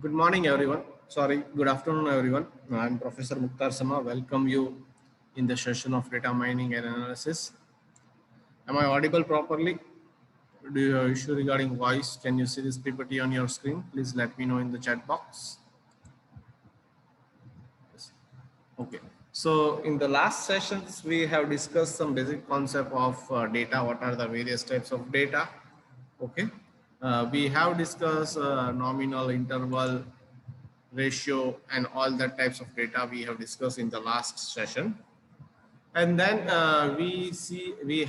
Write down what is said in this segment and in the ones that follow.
Good morning, everyone. Sorry, good afternoon, everyone. I'm Professor Mukhtar Sama. Welcome you in the session of data mining and analysis. Am I audible properly? Do you have issue regarding voice? Can you see this PPT on your screen? Please let me know in the chat box. Yes. Okay. So in the last sessions, we have discussed some basic concept of data. What are the various types of data? Okay. We have discussed nominal, interval, ratio, and all the types of data we have discussed in the last session. And then we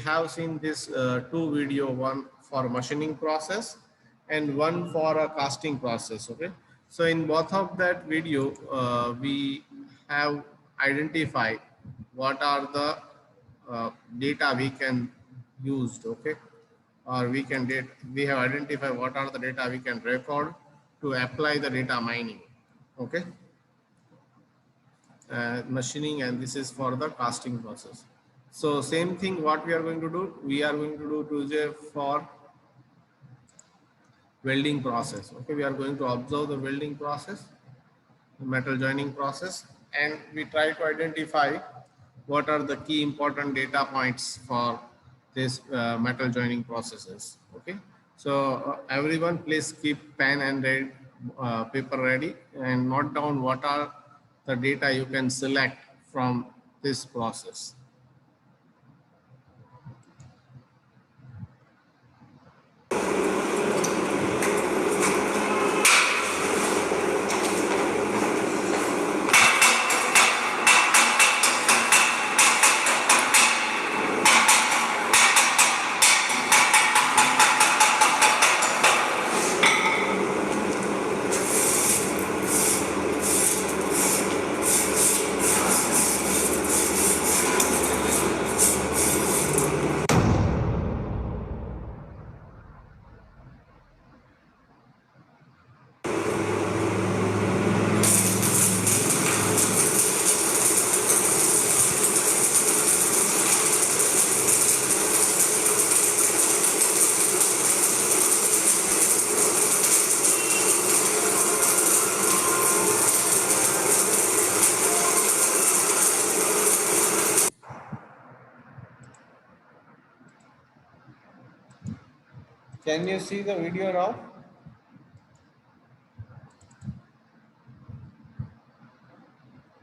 have seen this two video, one for machining process and one for a casting process. Okay, so in both of that video we have identified what are the data we can use. Okay, or we have identified what are the data we can record to apply the data mining. Okay, machining, and this is for the casting process. So same thing what we are going to do, we are going to do today for welding process. Okay, we are going to observe the welding process, the metal joining process, and we try to identify what are the key important data points for this metal joining processes. Okay, so everyone please keep pen and paper ready and note down what are the data you can select from this process. Can you see the video now?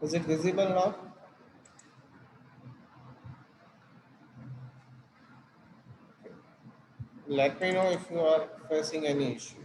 Is it visible now? Let me know if you are facing any issue.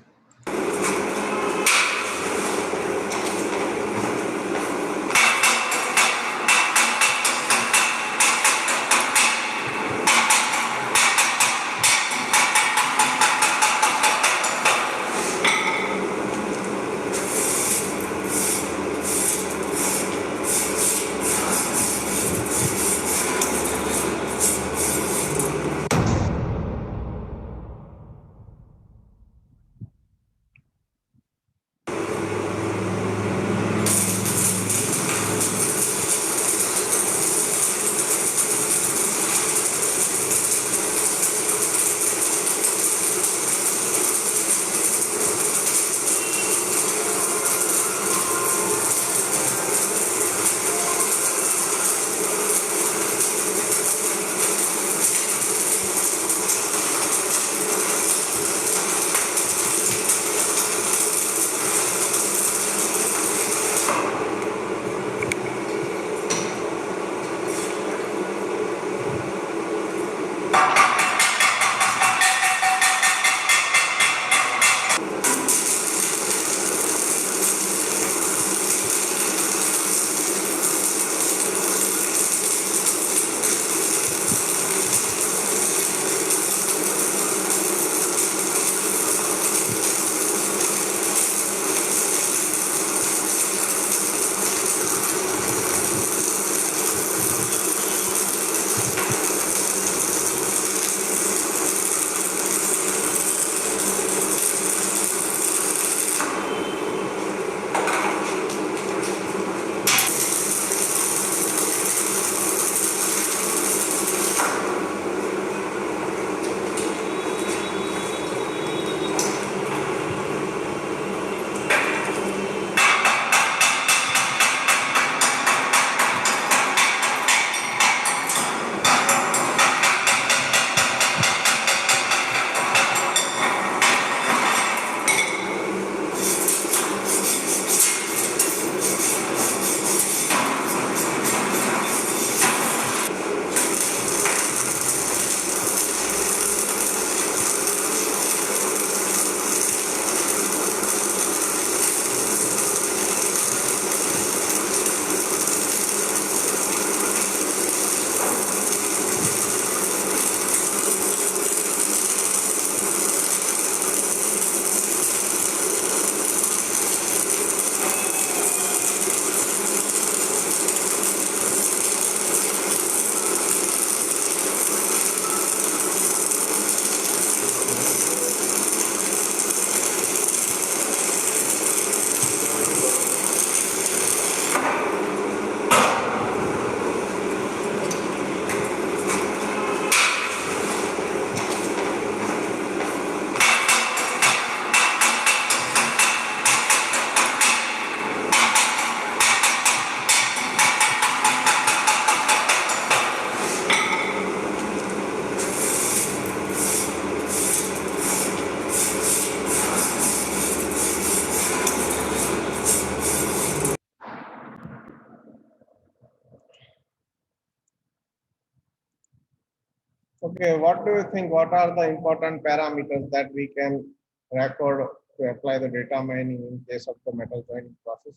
Okay, what do you think? What are the important parameters that we can record to apply the data mining in case of the metal joining process?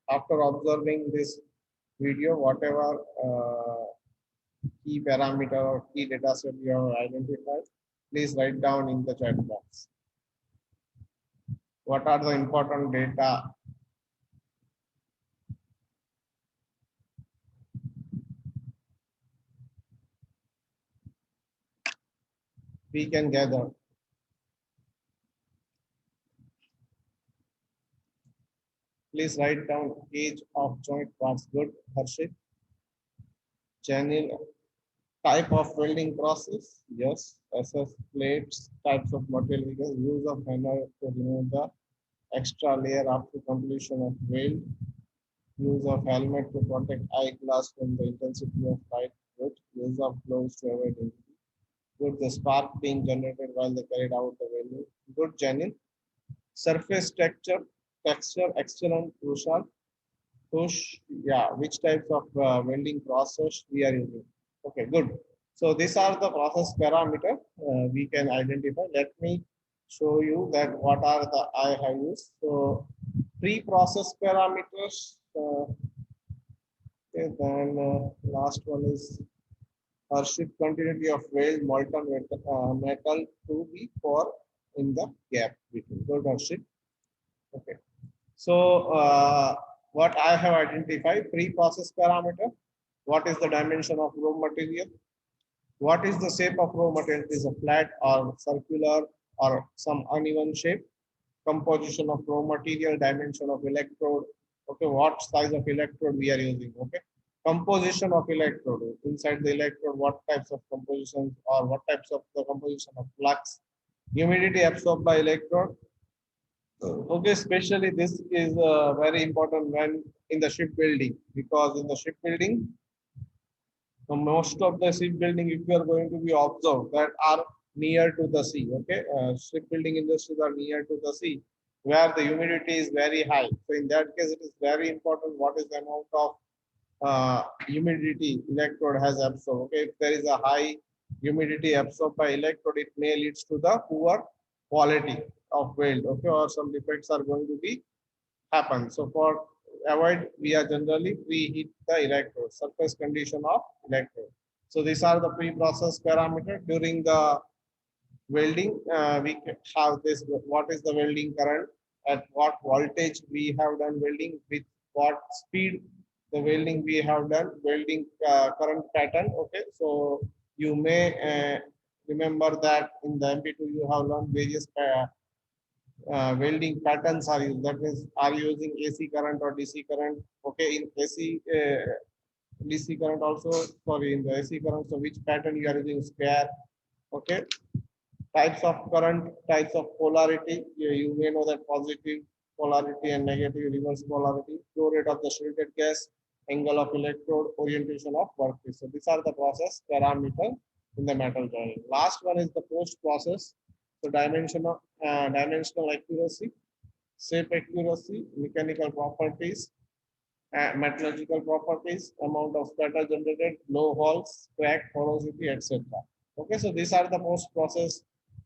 After observing this video, whatever key parameter or key data set you have identified, please write down in the chat box. What are the important data we can gather? Please write down age of joint parts. Good, Harshit. Channel type of welding process. Yes. Assess plates, types of material, use of hammer to remove the extra layer after completion of weld, use of helmet to protect eyeglass from the intensity of light, good, use of gloves to avoid injury, good, the spark being generated while they carried out the welding, good, Janine. Surface texture, excellent, crucial, push, yeah, which types of welding process we are using. Okay, good. So these are the process parameter we can identify. Let me show you that what are the I have used. So pre-process parameters. Okay, then last one is Harshit continuity of weld molten metal to be for in the gap between. Good, Harshit. Okay. So what I have identified pre-process parameter. What is the dimension of raw material? What is the shape of raw material? Is a flat or circular or some uneven shape? Composition of raw material, dimension of electrode. Okay, what size of electrode we are using? Okay, composition of electrode. Inside the electrode, what types of compositions or what types of the composition of flux? Humidity absorbed by electrode. Okay, especially this is very important when in the shipbuilding, because in the shipbuilding, most of the shipbuilding, if you are going to be observed, that are near to the sea. Okay, shipbuilding industries are near to the sea, where the humidity is very high. So in that case, it is very important what is the amount of humidity electrode has absorbed. Okay, if there is a high humidity absorbed by electrode, it may leads to the poor quality of weld. Okay, or some defects are going to be happen. So for avoid, we are generally preheat the electrode, surface condition of electrode. So these are the pre-process parameter. During the welding, we have this, what is the welding current, at what voltage we have done welding, with what speed the welding we have done, welding current pattern. Okay, so you may remember that in the MP2 you have learned various welding patterns are used. That means are you using AC current or DC current? Okay, in AC DC current also, sorry, in the AC current, so which pattern you are using, spare. Okay, types of current, types of polarity. You may know that positive polarity and negative reverse polarity, flow rate of the shielded gas, angle of electrode, orientation of workpiece. So these are the process parameter in the metal joining. Last one is the post process. So dimensional accuracy, shape accuracy, mechanical properties, metallurgical properties, amount of spatter generated, blow holes, crack, porosity, etc. Okay, so these are the post process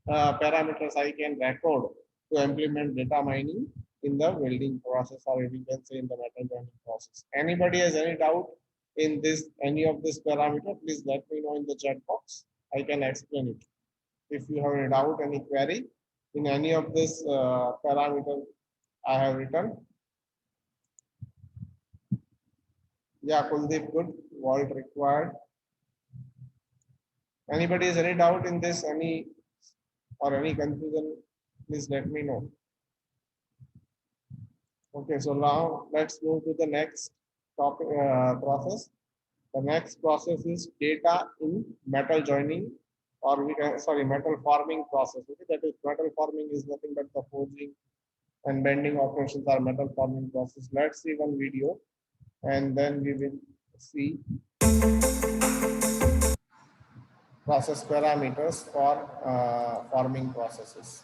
parameters I can record to implement data mining in the welding process, or you can say in the metal joining process. Anybody has any doubt in this, any of this parameter, please let me know in the chat box. I can explain it. If you have any doubt, any query in any of this parameter I have written. Yeah, Kuldeep, good. Vault required. Anybody has any doubt in this, any or any confusion, please let me know. Okay, so now let's move to the next topic process. The next process is data in metal joining, or we can, sorry, metal forming process. Okay, that is, metal forming is nothing but the forging and bending operations are metal forming process. Let's see one video and then we will see process parameters for forming processes.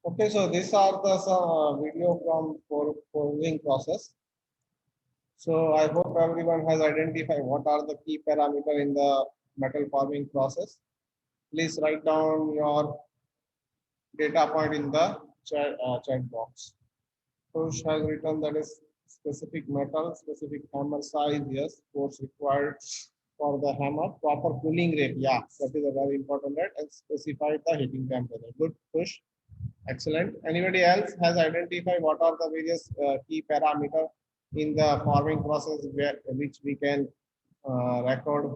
Okay, so these are the some video from forming process. So I hope everyone has identified what are the key parameter in the metal forming process. Please write down your data point in the chat box. Push has written that is specific metal, specific hammer size, yes, force required for the hammer, proper cooling rate, yeah, that is a very important rate, and specified the heating temperature. Good, push. Excellent. Anybody else has identified what are the various key parameter in the forming process which we can record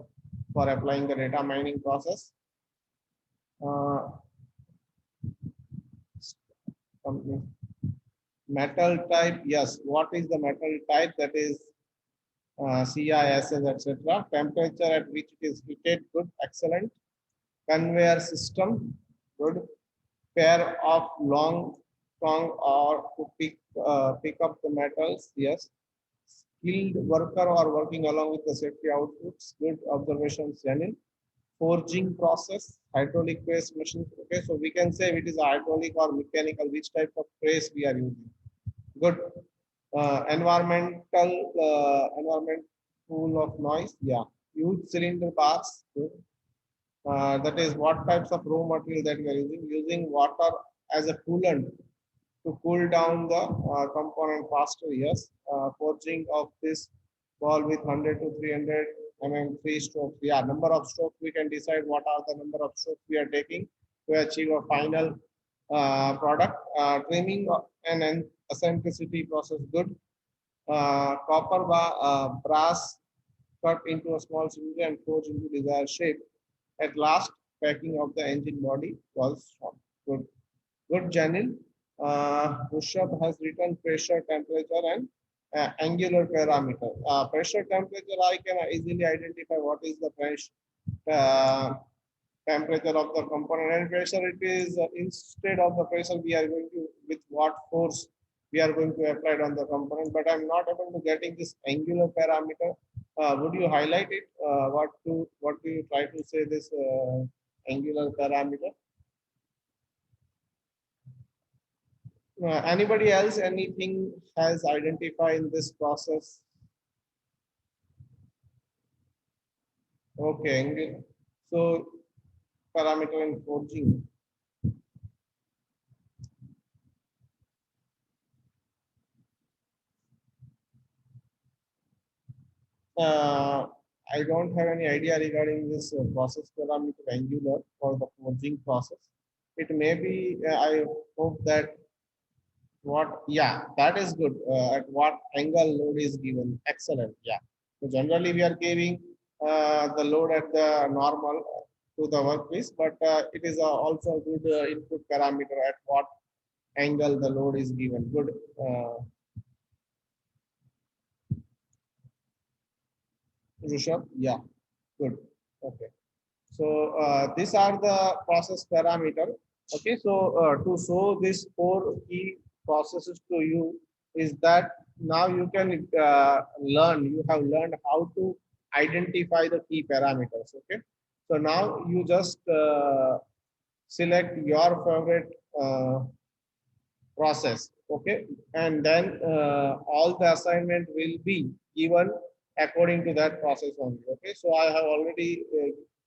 for applying the data mining process? Uh, Metal type, yes. What is the metal type? That is CISS, etc. Temperature at which it is heated, good, excellent. Conveyor system, good. Pair of long tongue or to pick up the metals, yes. Skilled worker or working along with the safety outputs, good observations, Janil. Forging process, hydraulic press machine. Okay, so we can say it is hydraulic or mechanical, which type of press we are using. Good. Environment full of noise. Yeah. Huge cylinder bars. Good. That is what types of raw material that we are using. Using water as a coolant to cool down the component faster. Yes. Forging of this ball with 100 to 300 free strokes. Yeah. Number of strokes we can decide what are the number of strokes we are taking to achieve a final product. Trimming and eccentricity process, good. Brass cut into a small cylinder and forged into desired shape. At last, packing of the engine body was stopped. Good. Good, Janil. Rushabh has written pressure, temperature, and angular parameter. Pressure, temperature, I can easily identify what is the pressure, temperature of the component, and pressure. It is instead of the pressure, we are going to with what force we are going to apply it on the component. But I'm not able to getting this angular parameter. Would you highlight it? What do you try to say this angular parameter? Anybody else, anything has identified in this process? Okay, so parameter in forging. Uh, I don't have any idea regarding this process parameter angular for the forging process. It may be, I hope that yeah, that is good. At what angle load is given. Excellent. Yeah. So generally we are giving the load at the normal to the workpiece, but it is also a good input parameter at what angle the load is given. Good. Rishabh? Yeah, good. Okay. So these are the process parameter. Okay, so to show these four key processes to you is that now you can learn. You have learned how to identify the key parameters. Okay, so now you just select your favorite process. Okay, and then all the assignment will be given according to that process only. Okay, so I have already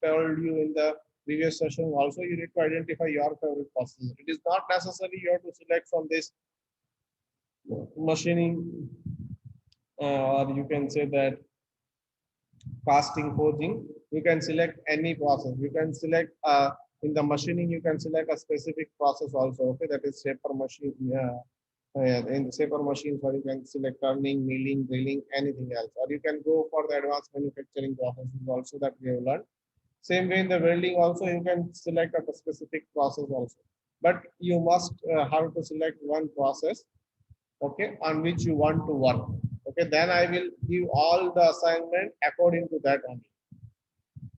told you in the previous session also, you need to identify your favorite process. It is not necessary you have to select from this machining, or you can say that casting, forging. You can select any process. You can select in the machining, you can select a specific process also. Okay, that is shaper machine. In the shaper machines, or you can select turning, milling, drilling, anything else, or you can go for the advanced manufacturing processes also that we have learned. Same way in the welding also, you can select a specific process also, but you must have to select one process, okay, on which you want to work. Okay, then I will give all the assignment according to that only.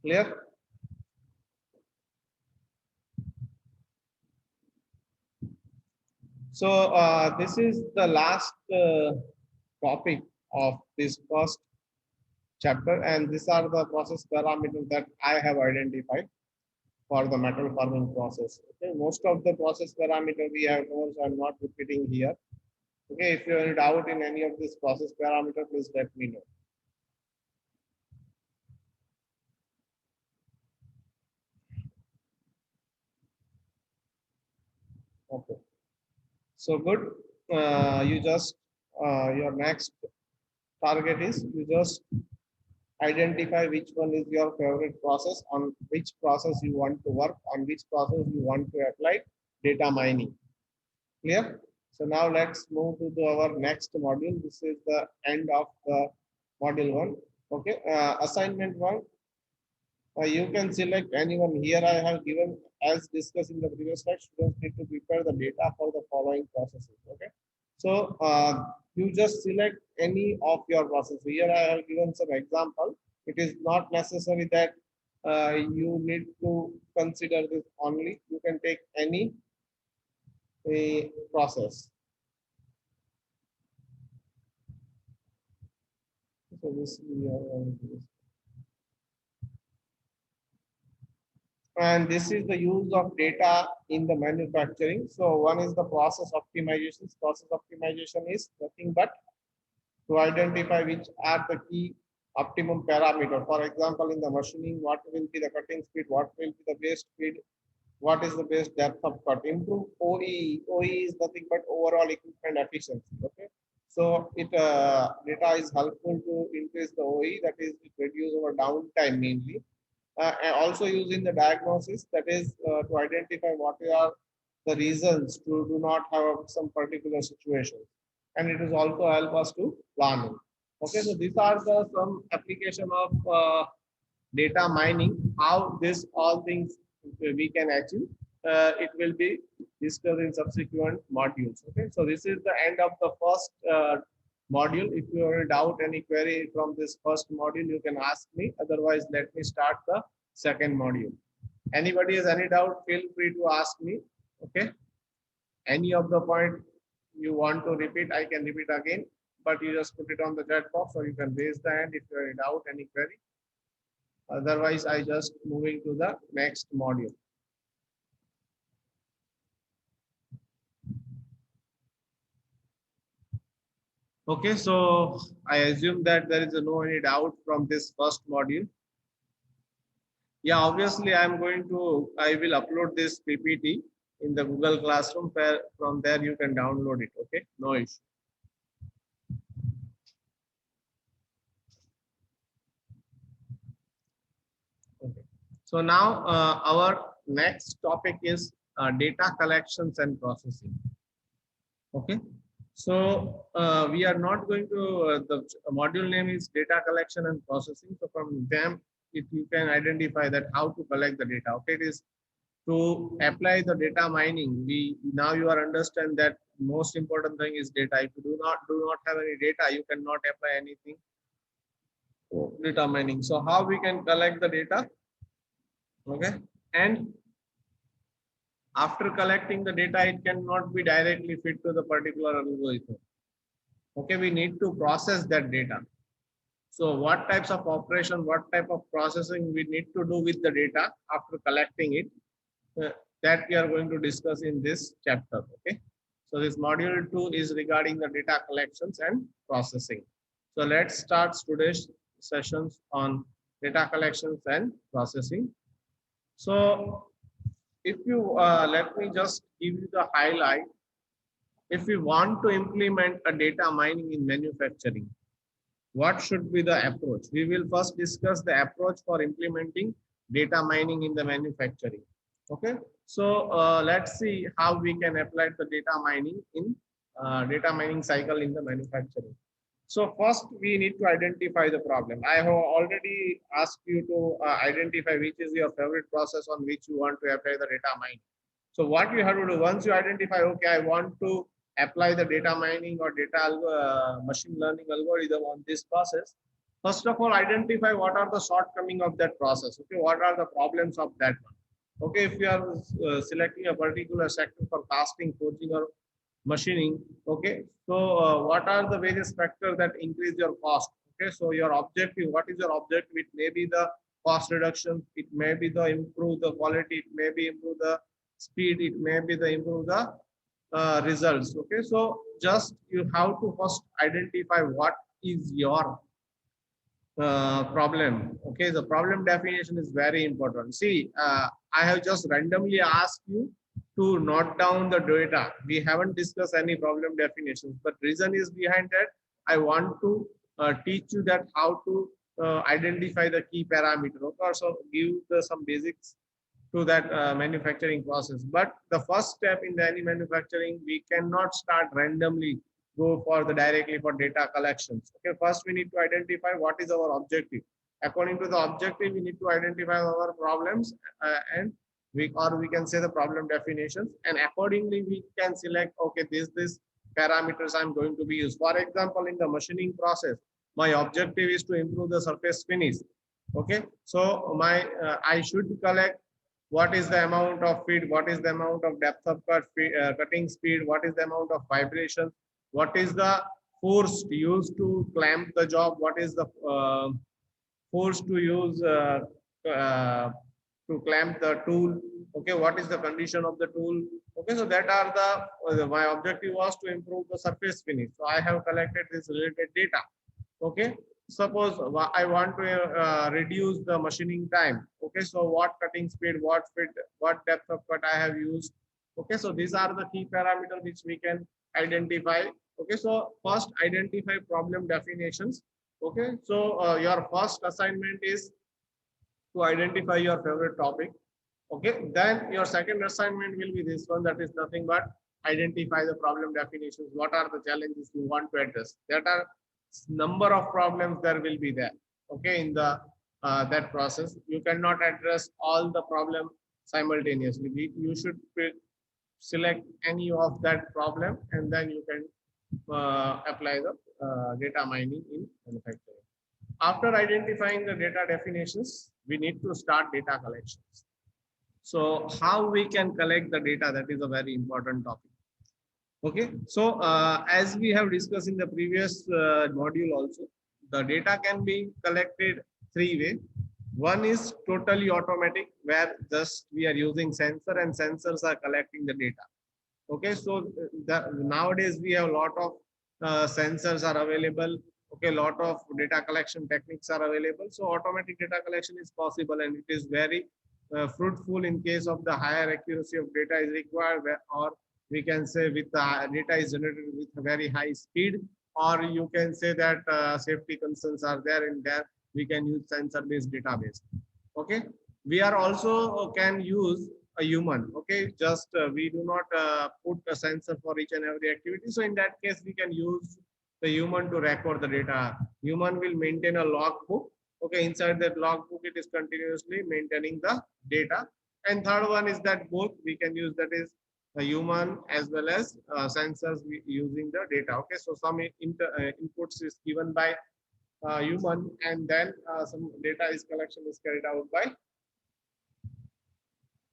Clear? So this is the last topic of this first chapter, and these are the process parameters that I have identified for the metal forming process. Okay, most of the process parameter we have known, so I'm not repeating here. Okay, if you are in doubt in any of this process parameter, please let me know. Okay, so good. You just your next target is you just identify which one is your favorite process, on which process you want to work, on which process you want to apply data mining. Clear? So now let's move to our next module. This is the end of the module one. Okay, assignment one. You can select anyone. Here I have given, as discussed in the previous slide, students need to prepare the data for the following processes. Okay, so you just select any of your processes. Here I have given some example. It is not necessary that you need to consider this only. You can take any process. So this we are and this is the use of data in the manufacturing. So one is the process optimization. Process optimization is nothing but to identify which are the key optimum parameter. For example, in the machining, what will be the cutting speed, what will be the base speed, what is the base depth of cut. Improve OEE. OEE is nothing but overall equipment efficiency. Okay. So it data is helpful to increase the OEE, that is it reduce our downtime mainly. And also using the diagnosis, that is to identify what are the reasons to do not have some particular situation, and it is also help us to planning. Okay, so these are the some application of data mining. How this all things we can achieve, it will be discussed in subsequent modules. Okay, so this is the end of the first module. If you have a doubt, any query from this first module, you can ask me. Otherwise, let me start the second module. Anybody has any doubt, feel free to ask me. Okay, any of the point you want to repeat, I can repeat again, but you just put it on the chat box, or you can raise the hand if you are in doubt, any query. Otherwise, I just moving to the next module. Okay, so I assume that there is no any doubt from this first module. Yeah, obviously I will upload this PPT in the Google Classroom, where from there you can download it. Okay, no issue. Okay. So now our next topic is data collections and processing. Okay. So we are not going to, the module name is data collection and processing. So from them, if you can identify that how to collect the data. Okay, it is to apply the data mining. We now you are understand that most important thing is data. If you do not have any data, you cannot apply anything. Data mining. So how we can collect the data? Okay, and after collecting the data, it cannot be directly fit to the particular algorithm. Okay, we need to process that data. So what types of operation, what type of processing we need to do with the data after collecting it, that we are going to discuss in this chapter. Okay, so this module 2 is regarding the data collections and processing. So let's start today's sessions on data collections and processing. So if you let me just give you the highlight. If we want to implement a data mining in manufacturing, what should be the approach? We will first discuss the approach for implementing data mining in the manufacturing. Okay, so let's see how we can apply the data mining in data mining cycle in the manufacturing. So first we need to identify the problem. I have already asked you to identify which is your favorite process on which you want to apply the data mining. So what you have to do, once you identify, okay, I want to apply the data mining or machine learning algorithm on this process. First of all, identify what are the shortcomings of that process. Okay, what are the problems of that one? Okay, if you are selecting a particular sector for casting, forging, or machining, okay, so what are the various factors that increase your cost? Okay, so your objective, what is your objective? It may be the cost reduction, it may be the improve the quality, it may be improve the speed, it may be the improve the results. Okay, so just you have to first identify what is your problem. Okay, the problem definition is very important. See, I have just randomly asked you to note down the data. We haven't discussed any problem definitions, but reason is behind that. I want to teach you that how to identify the key parameter. Okay, so give some basics to that manufacturing process. But the first step in any manufacturing, we cannot start randomly go for the directly for data collections. Okay, first we need to identify what is our objective. According to the objective, we need to identify our problems and we can say the problem definitions, and accordingly we can select, okay, this parameters I'm going to be used. For example, in the machining process, my objective is to improve the surface finish. Okay, so my I should collect what is the amount of feed, what is the amount of depth of cutting speed, what is the amount of vibration, what is the force used to clamp the job, what is the force to use uh, to clamp the tool. Okay, what is the condition of the tool? Okay, so that are the my objective was to improve the surface finish. So I have collected this related data. Okay, suppose I want to reduce the machining time. Okay, so what cutting speed, what fit, what depth of cut I have used. Okay, so these are the key parameters which we can identify. Okay, so first identify problem definitions. Okay, so your first assignment is to identify your favorite topic. Okay, then your second assignment will be this one, that is nothing but identify the problem definitions. What are the challenges you want to address? That are number of problems there will be there. Okay, in the that process, you cannot address all the problem simultaneously. You should select any of that problem, and then you can apply the data mining in manufacturing. After identifying the data definitions, we need to start data collections. So how we can collect the data, that is a very important topic. Okay, so as we have discussed in the previous module also, the data can be collected three ways. One is totally automatic, where just we are using sensor and sensors are collecting the data. Okay, so nowadays we have a lot of sensors are available. Okay, a lot of data collection techniques are available. So automatic data collection is possible, and it is very fruitful in case of the higher accuracy of data is required, or we can say with the data is generated with a very high speed, or you can say that safety concerns are there in there. We can use sensor-based database. Okay, we are also can use a human. Okay, just we do not put a sensor for each and every activity. So in that case, we can use the human to record the data. Human will maintain a logbook. Okay, inside that logbook, it is continuously maintaining the data. And third one is that both we can use, that is a human as well as sensors using the data. Okay, so some inputs is given by human, and then some data is collection is carried out by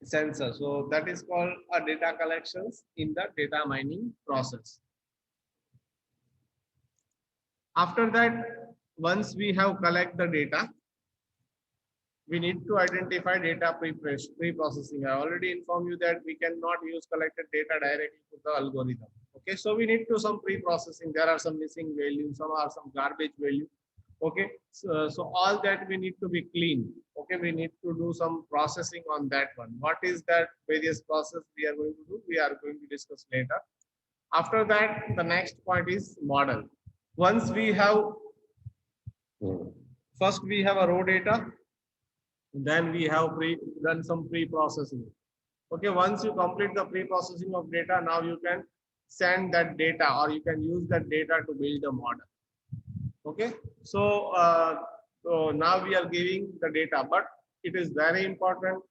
sensor. So that is called a data collections in the data mining process. After that, once we have collect the data, we need to identify data pre-processing. I already informed you that we cannot use collected data directly to the algorithm. Okay, so we need to some pre-processing. There are some missing values, some are some garbage value. Okay, so all that we need to be clean. Okay, we need to do some processing on that one. What is that various process we are going to do? We are going to discuss later. After that, the next point is model. Once we have, first we have a raw data, then we have done some pre-processing. Okay, once you complete the pre-processing of data, now you can send that data, or you can use that data to build a model. Okay, so now we are giving the data, but it is very important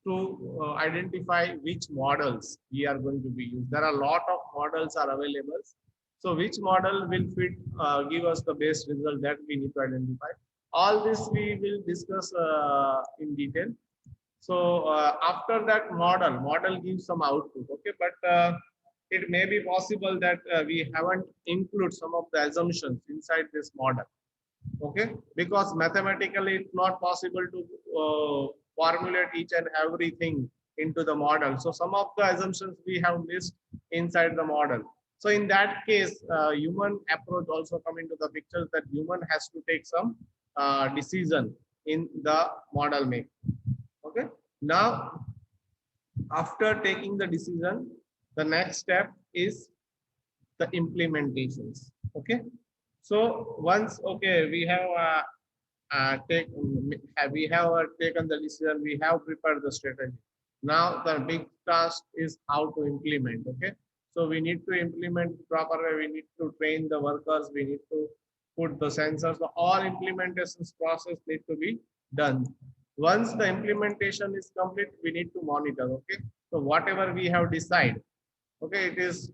to identify which models we are going to be used. There are a lot of models are available. So which model will fit, give us the best result, that we need to identify. All this we will discuss in detail. So after that model gives some output. Okay, but it may be possible that we haven't include some of the assumptions inside this model. Okay, because mathematically it's not possible to formulate each and everything into the model. So some of the assumptions we have missed inside the model. So in that case, human approach also come into the picture, that human has to take some decision in the model making. Okay, now after taking the decision, the next step is the implementations. Okay, so once, okay, we have taken the decision, we have prepared the strategy. Now the big task is how to implement. Okay, so we need to implement properly. We need to train the workers. We need to put the sensors. So all implementations process need to be done. Once the implementation is complete, we need to monitor. Okay, so whatever we have decided, okay, it is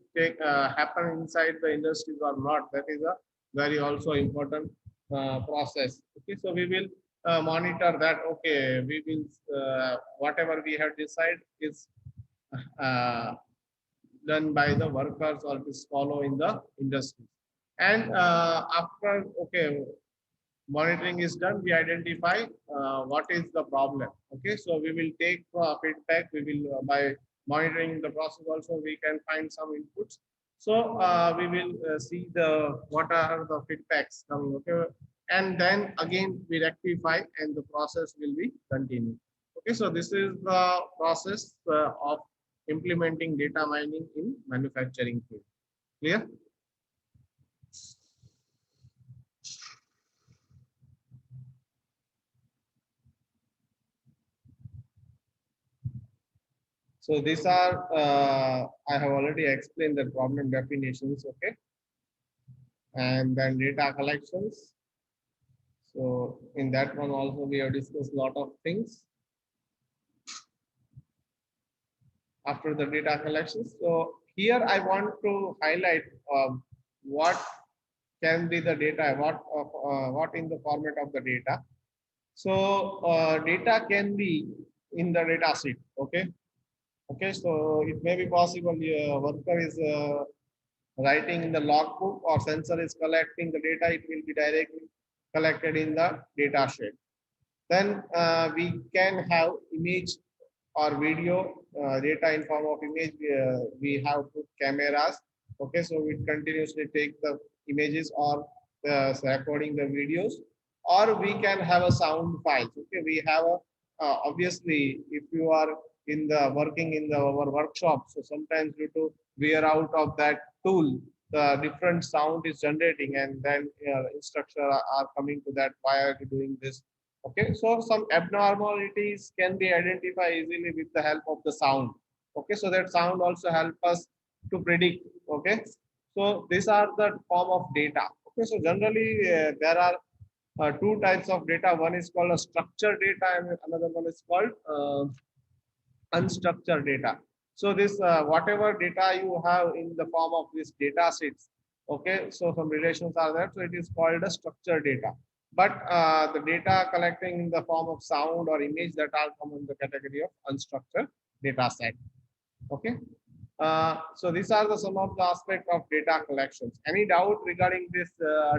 happen inside the industries or not, that is a very also important process. Okay, so we will monitor that. Okay, we will whatever we have decided is uh, done by the workers, or is follow in the industry. And after, okay, monitoring is done, we identify what is the problem. Okay, so we will take feedback. We will by monitoring the process also, we can find some inputs. So we will see the what are the feedbacks coming. Okay, and then again we rectify, and the process will be continued. Okay, so this is the process of implementing data mining in manufacturing field. Clear? So these are, I have already explained the problem definitions. Okay. and then data collections. So in that one also we have discussed a lot of things after the data collections. So here I want to highlight what can be the data, what in the format of the data. So data can be in the data sheet. Okay. Okay. So it may be possible worker is writing in the logbook or sensor is collecting the data. It will be directly collected in the data sheet. Then we can have image or video data in form of image. We have put cameras. Okay, so we continuously take the images or recording the videos, or we can have a sound files. Okay, we have a obviously if you are in the working in the our workshop, so sometimes due to wear out of that tool, the different sound is generating, and then instructor are coming to that. Why are you doing this? Okay, so some abnormalities can be identified easily with the help of the sound. Okay, so that sound also help us to predict. Okay, so these are the form of data. Okay, so generally there are two types of data. One is called a structured data, and another one is called unstructured data. So this whatever data you have in the form of these data sets, okay, so some relations are there, so it is called a structured data. But the data collecting in the form of sound or image, that are come in the category of unstructured data set. Okay, so these are the some of the aspect of data collections. Any doubt regarding this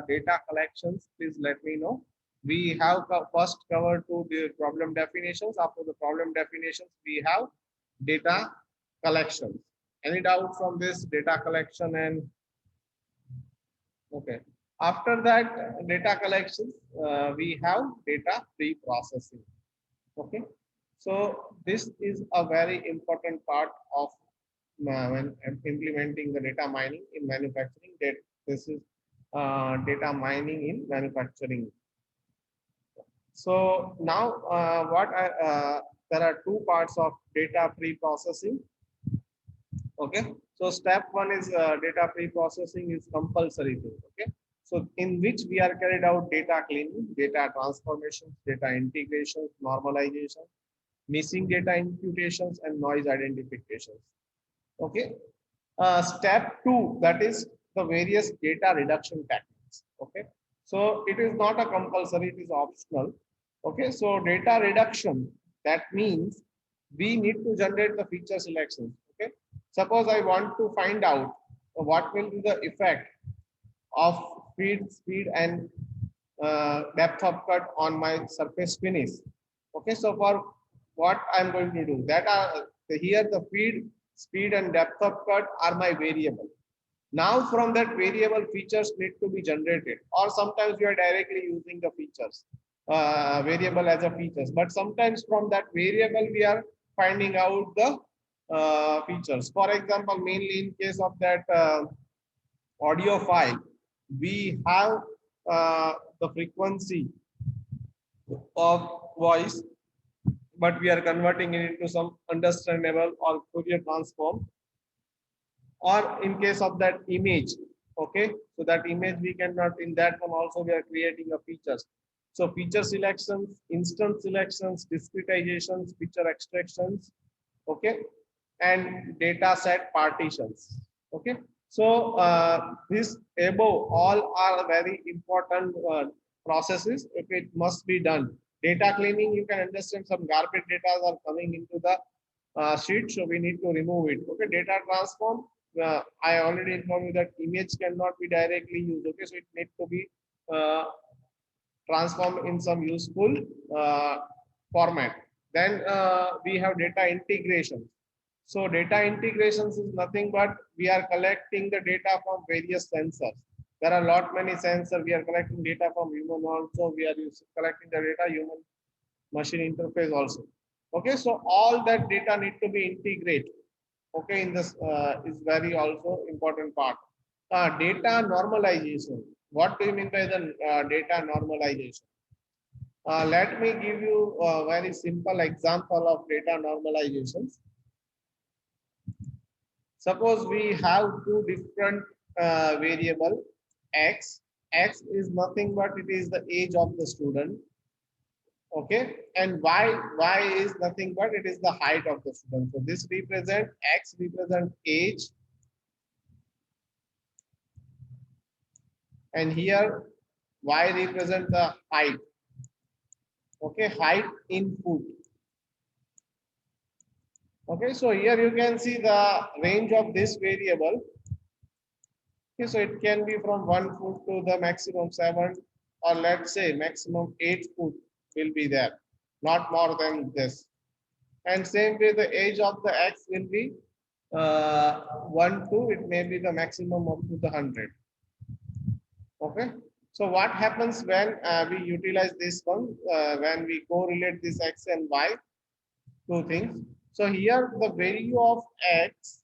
data collections, please let me know. We have first covered two the problem definitions. After the problem definitions, we have data collections. Any doubt from this data collection? And okay, after that data collections, we have data pre-processing. Okay, so this is a very important part of when implementing the data mining in manufacturing. That this is data mining in manufacturing. So now there are two parts of data pre-processing. Okay, so step one is data pre-processing is compulsory thing. Okay, so in which we are carried out data cleaning, data transformation, data integration, normalization, missing data imputations, and noise identifications. Okay, step two, that is the various data reduction techniques. Okay, so it is not a compulsory, it is optional. Okay, so data reduction, that means we need to generate the feature selections. Okay, suppose I want to find out what will be the effect of speed and depth of cut on my surface finish. Okay, so for what I'm going to do, that are here the feed, speed and depth of cut are my variable. Now from that variable, features need to be generated, or sometimes we are directly using the features variable as a features, but sometimes from that variable we are finding out the features. For example, mainly in case of that audio file, we have the frequency of voice, but we are converting it into some understandable or Fourier transform. Or in case of that image, okay, so that image we cannot, in that one also we are creating a features. So feature selections, instance selections, discretizations, feature extractions, okay, and data set partitions. Okay, so this above all are very important processes. If it must be done, data cleaning, you can understand some garbage data are coming into the sheet, so we need to remove it. Okay, data transform, I already informed you that image cannot be directly used. Okay, so it needs to be transformed in some useful format. Then we have data integration. So data integrations is nothing but we are collecting the data from various sensors. There are a lot many sensors. We are collecting data from human also. We are collecting the data human machine interface also. Okay, so all that data need to be integrated. Okay, in this is very also important part. Data normalization. What do you mean by the data normalization? Let me give you a very simple example of data normalizations. Suppose we have two different variable x. X is nothing but it is the age of the student. Okay, and y is nothing but it is the height of the student. So this represent x represent age, and here y represent the height. Okay, height in foot. Okay, so here you can see the range of this variable. Okay, so it can be from 1 foot to the maximum 7, or let's say maximum 8 foot will be there, not more than this. And same way, the age of the x will be 1 to it may be the maximum up to the 100. Okay, so what happens when we utilize this one, when we correlate this x and y, two things. So here the value of x,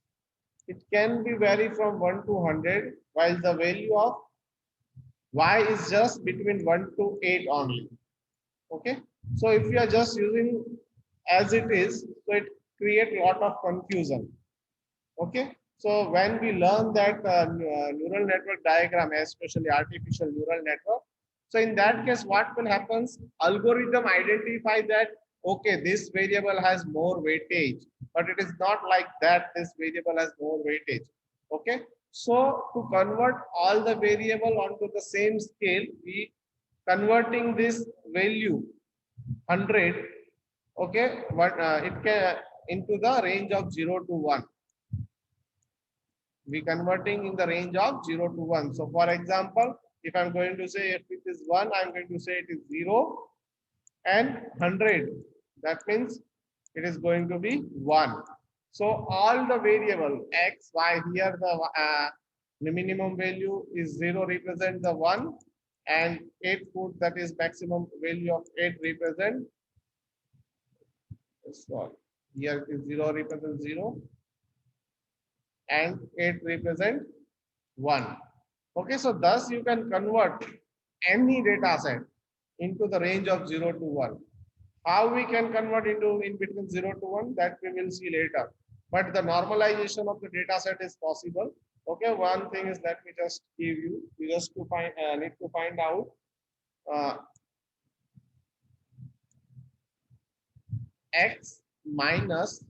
it can be vary from 1 to 100, while the value of y is just between 1 to 8 only. Okay, so if we are just using as it is, so it create a lot of confusion. Okay, so when we learn that neural network diagram, especially artificial neural network, so in that case, what will happen? Algorithm identify that okay, this variable has more weightage, but it is not like that. This variable has more weightage. Okay, so to convert all the variable onto the same scale, we converting this value 100. Okay, but it can into the range of 0 to 1. We converting in the range of 0 to 1. So for example, if I'm going to say if it is 1, I'm going to say it is 0 and 100. That means it is going to be 1. So all the variable x, y, here the minimum value is 0 represent the 1, and 8 foot, that is maximum value of 8 represent, sorry, here it is 0 represent 0 and 8 represent 1. Okay, so thus you can convert any data set into the range of 0 to 1. How we can convert into in between 0 to 1, that we will see later. But the normalization of the data set is possible. Okay, one thing is, let me just give you, we just to find need to find out x minus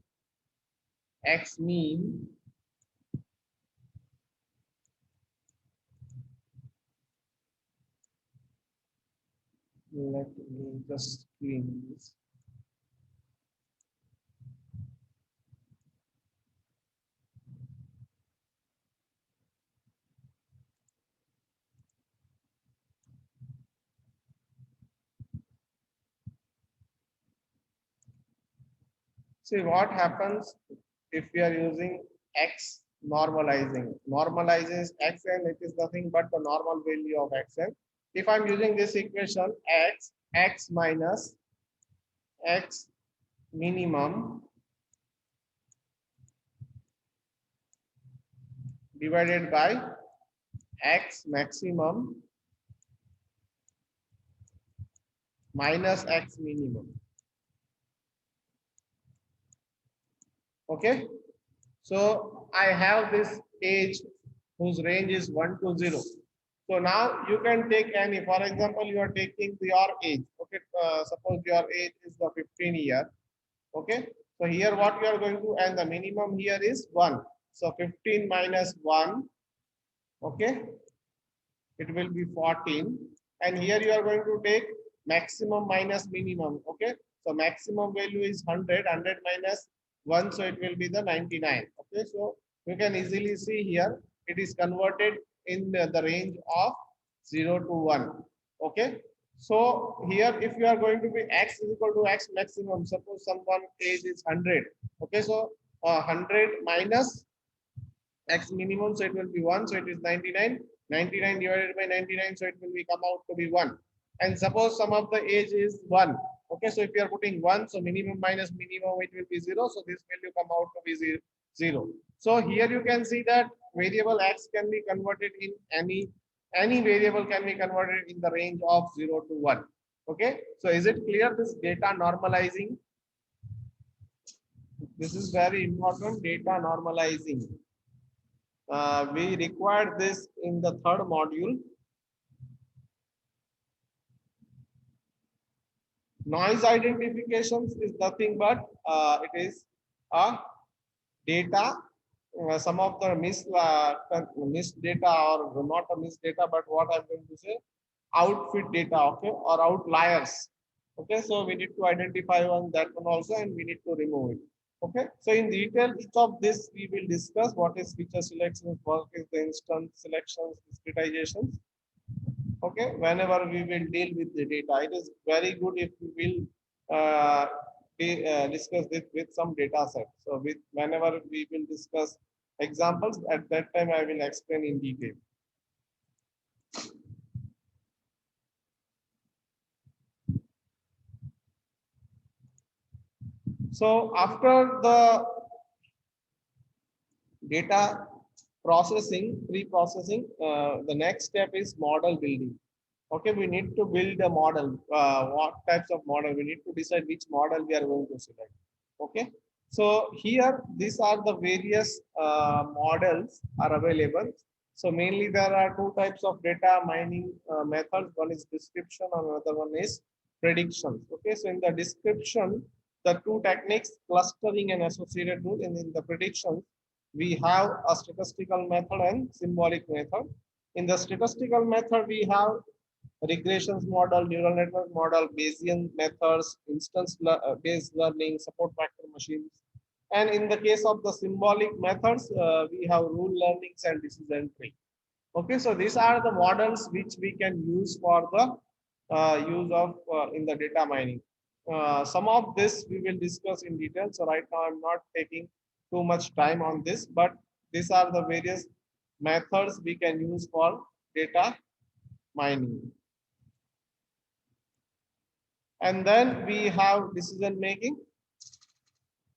x mean let me just clean this. See what happens if we are using x normalizing. Normalizes xn, it is nothing but the normal value of xn. If I'm using this equation x minus x minimum divided by x maximum minus x minimum. Okay, so I have this age whose range is 1 to 0. So now you can take any, for example, you are taking your age. Okay, suppose your age is the 15 year. Okay, so here what you are going to, and the minimum here is 1. So 15 minus 1, okay, it will be 14. And here you are going to take maximum minus minimum. Okay, so maximum value is 100, 100 minus 1, so it will be the 99. Okay, so you can easily see here it is converted in the range of 0 to 1. Okay, so here if you are going to be x is equal to x maximum, suppose someone age is 100. Okay, so 100 minus x minimum, so it will be 1, so it is 99. 99 divided by 99, so it will be come out to be 1. And suppose some of the age is 1. Okay, so if you are putting 1, so minimum minus minimum, it will be 0. So this value come out to be 0. So here you can see that variable x can be converted in any variable can be converted in the range of 0 to 1. Okay, so is it clear, this data normalizing? This is very important, data normalizing. We required this in the third module. Noise identifications is nothing but it is a data, some of the missed data, or not a missed data, but what I'm going to say, outfit data, okay, or outliers. Okay, so we need to identify on that one also, and we need to remove it. Okay, so in detail, each of this we will discuss what is feature selections, what is the instance selections, discretizations. Okay, whenever we will deal with the data, it is very good if we will discuss it with some data set. So with whenever we will discuss examples, at that time I will explain in detail. So after the data processing, pre-processing, the next step is model building. Okay, we need to build a model. What types of model? We need to decide which model we are going to select. Okay, so here these are the various models are available. So mainly there are two types of data mining methods. One is description, and another one is prediction. Okay, so in the description, the two techniques, clustering and associated rule, and in the prediction, we have a statistical method and symbolic method. In the statistical method, we have regressions model, neural network model, Bayesian methods, based learning, support vector machines. And in the case of the symbolic methods, we have rule learnings and decision tree. Okay, so these are the models which we can use for the use of in the data mining. Some of this we will discuss in detail. So right now I'm not taking too much time on this, but these are the various methods we can use for data mining. And then we have decision making.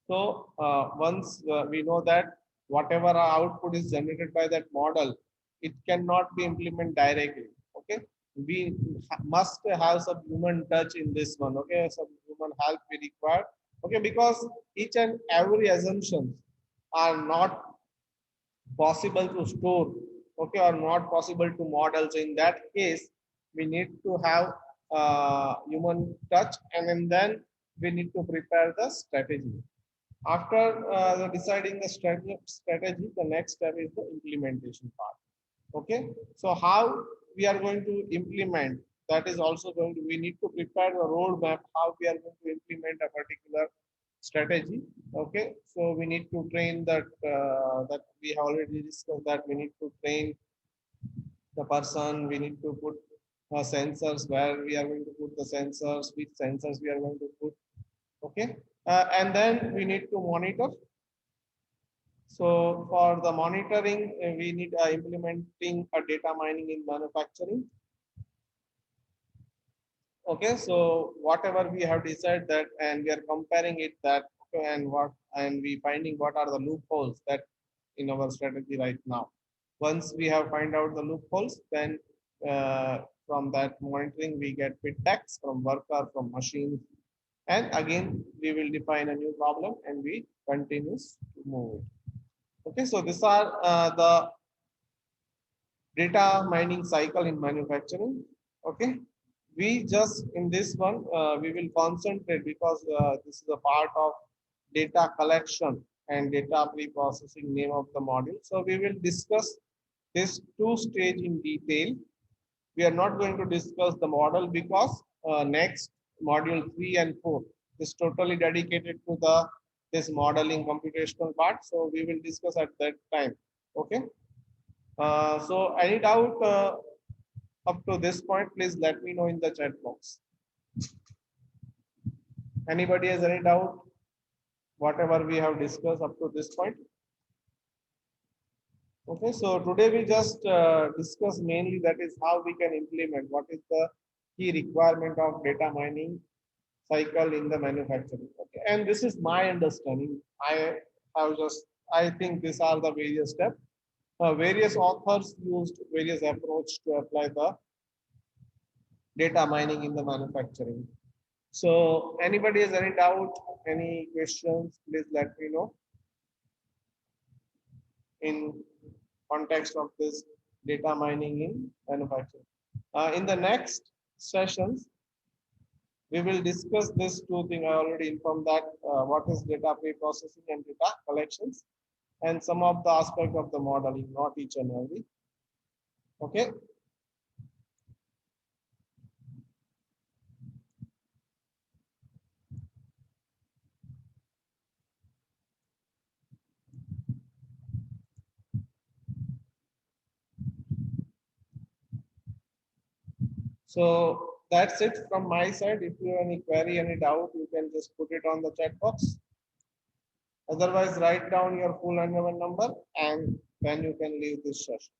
So once we know that whatever our output is generated by that model, it cannot be implemented directly. Okay, we must have some human touch in this one. Okay, some human help we require. Okay, because each and every assumptions are not possible to store, okay, or not possible to model. So in that case, we need to have human touch, and then we need to prepare the strategy. After deciding the strategy, the next step is the implementation part. Okay, so how we are going to implement, that is also going to, we need to prepare the roadmap how we are going to implement a particular strategy. Okay, so we need to train that that we have already discussed, that we need to train the person, we need to put sensors, where we are going to put the sensors, which sensors we are going to put. Okay, and then we need to monitor. So for the monitoring, we need implementing a data mining in manufacturing. Okay, so whatever we have decided that, and we are comparing it that, okay, and we finding what are the loopholes that in our strategy right now. Once we have find out the loopholes, then from that monitoring we get feedbacks from worker, from machines, and again we will define a new problem and we continues to move it. Okay, so these are the data mining cycle in manufacturing. Okay, we just in this one we will concentrate, because this is a part of data collection and data pre-processing, name of the module. So we will discuss this two stage in detail. We are not going to discuss the model, because next module 3 and 4 is totally dedicated to the this modeling computational part. So we will discuss at that time. Okay. So any doubt up to this point, please let me know in the chat box. Anybody has any doubt? Whatever we have discussed up to this point. Okay, so today we just discuss mainly, that is how we can implement, what is the key requirement of data mining cycle in the manufacturing. Okay, and this is my understanding. I think these are the various steps. Various authors used various approach to apply the data mining in the manufacturing. So anybody has any doubt, any questions, please let me know in context of this data mining in manufacturing. In the next sessions, We will discuss this two things. I already informed that what is data pre-processing and data collections, and some of the aspect of the modeling, not each and every. Okay. So that's it from my side. If you have any query, any doubt, you can just put it on the chat box. Otherwise, write down your full and number, and then you can leave this session.